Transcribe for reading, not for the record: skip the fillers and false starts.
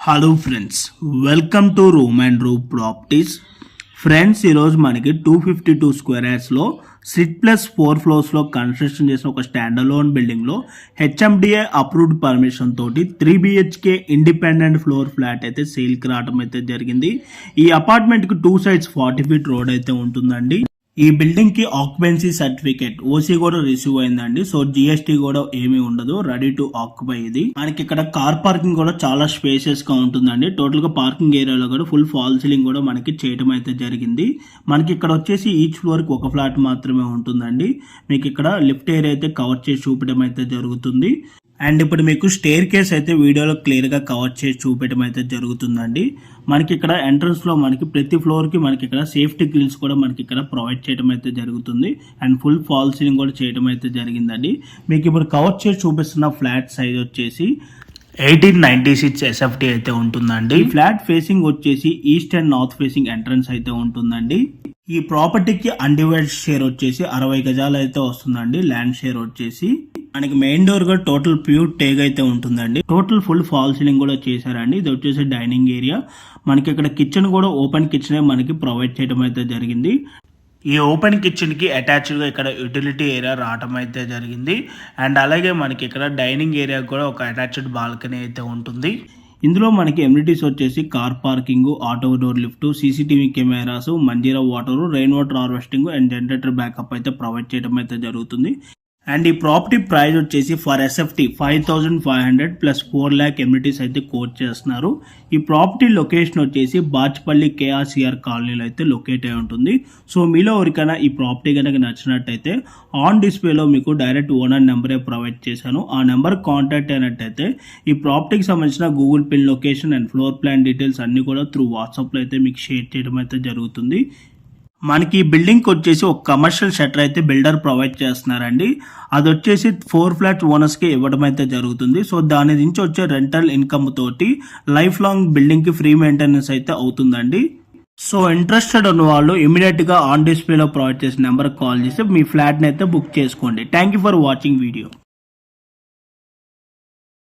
Hello friends, welcome to room and room properties. Friends, ఈరోజు మనకి 252 square యార్డ్స్లో 6+4 ఫ్లోర్స్లో construction చేసిన ఒక స్టాండర్లోన్ బిల్డింగ్లో హెచ్ఎండిఏ అప్రూవ్డ్ పర్మిషన్ తోటి 3 BHK ఇండిపెండెంట్ ఫ్లోర్ ఫ్లాట్ అయితే సేల్కి రావడం అయితే జరిగింది. ఈ అపార్ట్మెంట్కి 2 sides 40 feet రోడ్ అయితే ఉంటుందండి. ఈ బిల్డింగ్ కి ఆక్యుపెన్సీ సర్టిఫికేట్ ఓసీ కూడా రిసీవ్ అయిందండి. సో జిఎస్టీ కూడా ఏమీ ఉండదు, రెడీ టు ఆక్యుపై. ఇది మనకి ఇక్కడ కార్ పార్కింగ్ కూడా చాలా స్పేషియస్ గా ఉంటుందండి. టోటల్ గా పార్కింగ్ ఏరియాలో కూడా ఫుల్ ఫాల్ సీలింగ్ కూడా మనకి చేయడం అయితే జరిగింది. మనకి ఇక్కడ వచ్చేసి ఈచ్ ఫ్లోర్ కి ఒక ఫ్లాట్ మాత్రమే ఉంటుందండి. మీకు ఇక్కడ లిఫ్ట్ ఏరియా అయితే కవర్ చేసి చూపడం అయితే జరుగుతుంది. అండ్ ఇప్పుడు మీకు స్టేర్ కేస్ అయితే వీడియోలో క్లియర్గా కవర్ చేసి చూపించడం అయితే జరుగుతుందండి. మనకి ఇక్కడ ఎంట్రన్స్లో మనకి ప్రతి ఫ్లోర్కి మనకి ఇక్కడ సేఫ్టీ గ్రిల్స్ కూడా మనకి ఇక్కడ ప్రొవైడ్ చేయడం అయితే జరుగుతుంది. అండ్ ఫుల్ ఫాల్ సీలింగ్ కూడా చేయడం అయితే జరిగిందండి. మీకు ఇప్పుడు కవర్ చేసి చూపిస్తున్న ఫ్లాట్ సైజ్ వచ్చేసి 1896 SFT అయితే ఉంటుందండి. ఫ్లాట్ ఫేసింగ్ వచ్చేసి east and north facing entrance అయితే ఉంటుందండి. ఈ ప్రాపర్టీకి అన్డివైడెడ్ షేర్ వచ్చేసి 60 గజాలు అయితే వస్తుందండి. ల్యాండ్ షేర్ వచ్చేసి మనకి మెయిన్ డోర్ గా టోటల్ ప్యూర్ టేగ్ అయితే ఉంటుందండి. టోటల్ ఫుల్ ఫాల్ సీలింగ్ కూడా చేశారండి. ఇది వచ్చేసి డైనింగ్ ఏరియా. మనకి ఇక్కడ కిచెన్ కూడా ఓపెన్ కిచెన్ మనకి ప్రొవైడ్ చేయడం అయితే జరిగింది. ఈ ఓపెన్ కిచెన్ కి అటాచ్డ్ గా ఇక్కడ యూటిలిటీ ఏరియా రావడం అయితే జరిగింది. అండ్ అలాగే మనకి ఇక్కడ డైనింగ్ ఏరియా కూడా ఒక అటాచ్డ్ బాల్కనీ అయితే ఉంటుంది. ఇందులో మనకి ఎమ్యూనిటీస్ వచ్చేసి car parking, auto door lift, CCTV cameras, Manjeera water, rain water harvesting and generator backup అయితే ప్రొవైడ్ చేయడం అయితే జరుగుతుంది. అండ్ ఈ ప్రాపర్టీ ప్రైస్ వచ్చేసి for SFT 5500 plus 4 lakh amenities అయితే కోట్ చేస్తున్నారు. ఈ ప్రాపర్టీ లొకేషన్ వచ్చేసి బాచ్పల్లి KRCR కాలనీలో అయితే లొకేట్ అయి ఉంటుంది. సో మీలో ఎవరికైనా ఈ ప్రాపర్టీ కనుక నచ్చినట్టయితే ఆన్ డిస్ప్లేలో మీకు డైరెక్ట్ ఓనర్ నెంబరే ప్రొవైడ్ చేశాను. ఆ నెంబర్ కాంటాక్ట్ అయినట్టయితే ఈ ప్రాపర్టీకి సంబంధించిన Google pin location and floor plan details అన్ని కూడా త్రూ వాట్సాప్లో అయితే మీకు షేర్ చేయడం అయితే జరుగుతుంది. మనకి ఈ బిల్డింగ్కి వచ్చేసి ఒక కమర్షియల్ షట్టర్ అయితే బిల్డర్ ప్రొవైడ్ చేస్తున్నారండి. అది వచ్చేసి 4 ఫ్లాట్స్ ఓనర్స్కి ఇవ్వడం అయితే జరుగుతుంది. సో దాని నుంచి వచ్చే రెంటల్ ఇన్కమ్ తోటి లైఫ్ లాంగ్ బిల్డింగ్కి ఫ్రీ మెయింటెనెన్స్ అయితే అవుతుందండి. సో ఇంట్రెస్టెడ్ ఉన్న వాళ్ళు ఇమీడియట్గా ఆన్ డిస్ప్లేలో ప్రొవైడ్ చేసిన నెంబర్కి కాల్ చేసి మీ ఫ్లాట్ని అయితే బుక్ చేసుకోండి. Thank you for watching video.